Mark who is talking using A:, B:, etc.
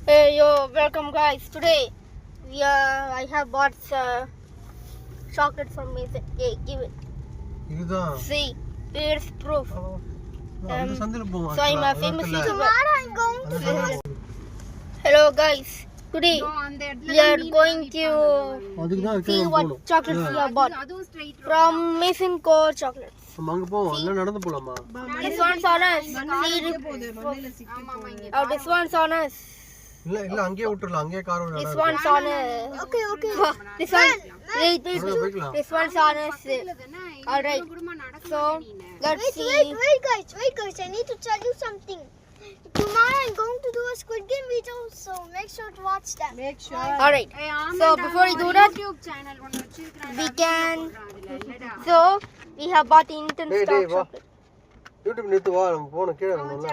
A: Hey yo, welcome guys. Today I have bought chocolate from Mason. Hey, give it.
B: இதுதான்
A: See, here's proof.
B: அந்த சந்தில போவோம்.
A: So I'm a famous YouTuber.
C: Tomorrow I'm going to
A: Hello guys. Today we are going to
B: அதுக்கு தான்
A: see
B: வைக்க
A: what
B: போணும்.
A: chocolates we have bought from Mason Co chocolates.
B: நம்ம அங்க போவோம். இல்ல நடந்து போலாமா?
A: This one's on us. Oh, this one's on us.
B: இல்ல அங்கேயே விட்டுறலாம். அங்கேயே கார் ஓட.
A: This one's on us.
C: Okay.
A: This one. Wait.
B: போய்க்கலாம்.
A: This one's on us. Alright. So let's see.
C: Wait guys, I need to tell you something. Tomorrow I'm going to do a Squid Game video, so make sure to watch that.
A: Alright. So before we do that, we can. So we have bought Indian
B: Hey,
A: stock
B: wah.
A: chocolate.
B: YouTube நிறுத்து வா. நம்ம போணும் கீழ வரணும்ல.